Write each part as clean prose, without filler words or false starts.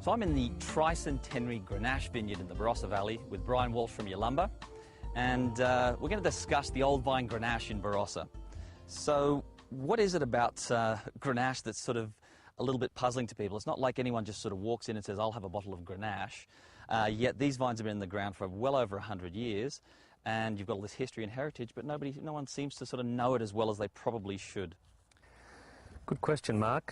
So I'm in the Tricentenary Grenache vineyard in the Barossa Valley with Brian Walsh from Yalumba, and we're going to discuss the old vine Grenache in Barossa. So what is it about Grenache that's sort of a little bit puzzling to people? It's not like anyone just sort of walks in and says, I'll have a bottle of Grenache, yet these vines have been in the ground for well over 100 years, and you've got all this history and heritage, but no one seems to sort of know it as well as they probably should. Good question, Mark.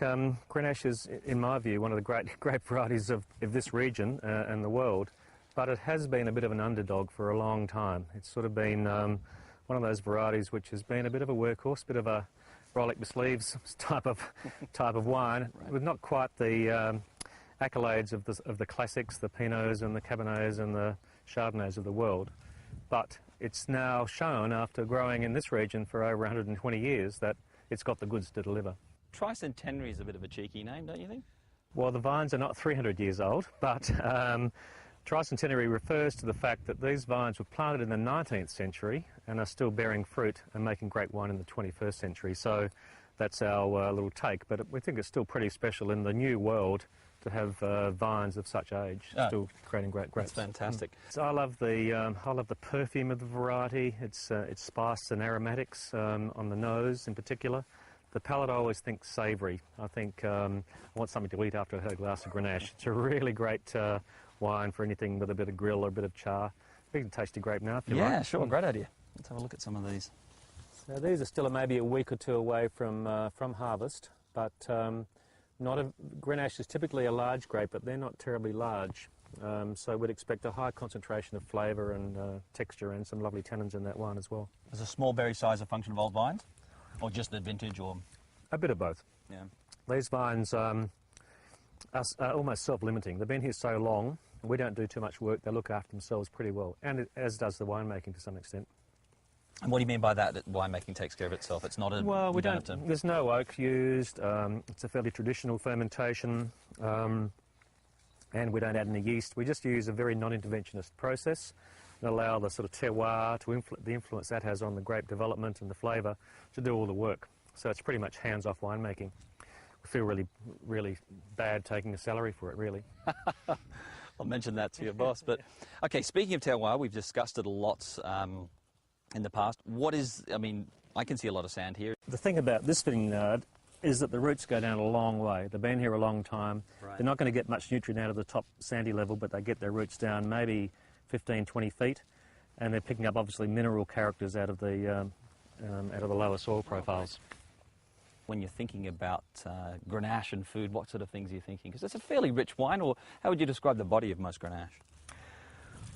Grenache is, in my view, one of the great varieties of this region and the world, but it has been a bit of an underdog for a long time. It's sort of been one of those varieties which has been a bit of a workhorse, bit of a roll up your sleeves type of wine, right, with not quite the accolades of the classics, the Pinots and the Cabernets and the Chardonnays of the world. But it's now shown, after growing in this region for over 120 years, that it's got the goods to deliver. Tricentenary is a bit of a cheeky name, don't you think? Well, the vines are not 300 years old, but Tricentenary refers to the fact that these vines were planted in the 19th century and are still bearing fruit and making great wine in the 21st century. So that's our little take, but we think it's still pretty special in the new world to have vines of such age still creating great grapes. That's fantastic. So I love the perfume of the variety. It's spice and aromatics on the nose in particular. The palate, I always think savoury. I think I want something to eat after I had a glass of Grenache. It's a really great wine for anything with a bit of grill or a bit of char. We can taste a grape now if you like. Yeah, sure, great idea. Let's have a look at some of these. So these are still maybe a week or two away from harvest, but Grenache is typically a large grape, but they're not terribly large. So we'd expect a high concentration of flavour and texture and some lovely tannins in that wine as well. Is a small berry size a function of old vines? Or just the vintage, or...? A bit of both. Yeah. These vines are almost self-limiting. They've been here so long, we don't do too much work. They look after themselves pretty well, and as does the winemaking to some extent. And what do you mean by that winemaking takes care of itself? It's not a... Well, there's no oak used. It's a fairly traditional fermentation, and we don't add any yeast. We just use a very non-interventionist process and allow the sort of terroir, the influence that has on the grape development and the flavour, to do all the work. So it's pretty much hands-off winemaking. We feel really, really bad taking a salary for it, really. I'll mention that to your boss. But okay, speaking of terroir, we've discussed it a lot in the past. I can see a lot of sand here. The thing about this vineyard is that the roots go down a long way. They've been here a long time. Right. They're not going to get much nutrient out of the top sandy level, but they get their roots down maybe 15, 20 feet, and they're picking up obviously mineral characters out of the lower soil profiles. When you're thinking about Grenache and food, what sort of things are you thinking? Because it's a fairly rich wine, or how would you describe the body of most Grenache?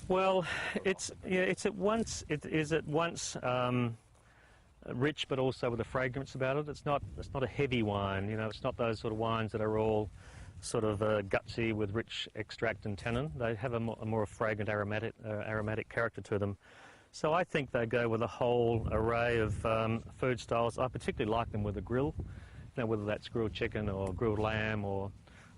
Well, it is at once rich, but also with a fragrance about it. It's not a heavy wine. You know, it's not those sort of wines that are all sort of gutsy with rich extract and tannin. They have a more fragrant aromatic character to them. So I think they go with a whole array of food styles. I particularly like them with a grill. You know, whether that's grilled chicken or grilled lamb or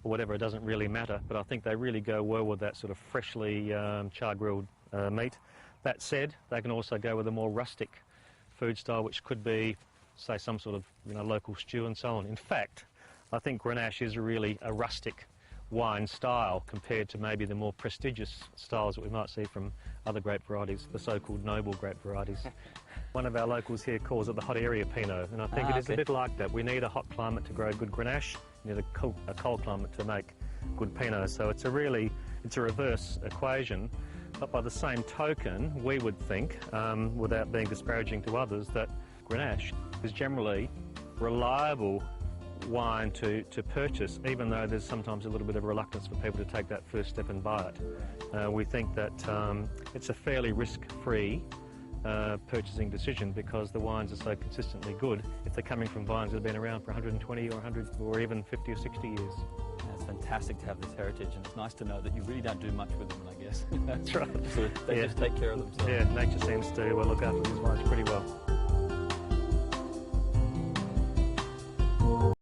whatever, it doesn't really matter. But I think they really go well with that sort of freshly char-grilled meat. That said, they can also go with a more rustic food style, which could be, say, some sort of local stew and so on. In fact, I think Grenache is really a rustic wine style compared to maybe the more prestigious styles that we might see from other grape varieties, the so-called noble grape varieties. One of our locals here calls it the hot area Pinot, and I think it is a bit like that. We need a hot climate to grow good Grenache, we need a cold climate to make good Pinot, so it's a reverse equation. But by the same token, we would think, without being disparaging to others, that Grenache is generally reliable wine to purchase, even though there's sometimes a little bit of reluctance for people to take that first step and buy it. We think that it's a fairly risk-free purchasing decision because the wines are so consistently good if they're coming from vines that have been around for 120 or 100 or even 50 or 60 years. It's fantastic to have this heritage, and it's nice to know that you really don't do much with them, I guess. That's right. So they just take care of themselves. Yeah, nature seems to look after these wines pretty well.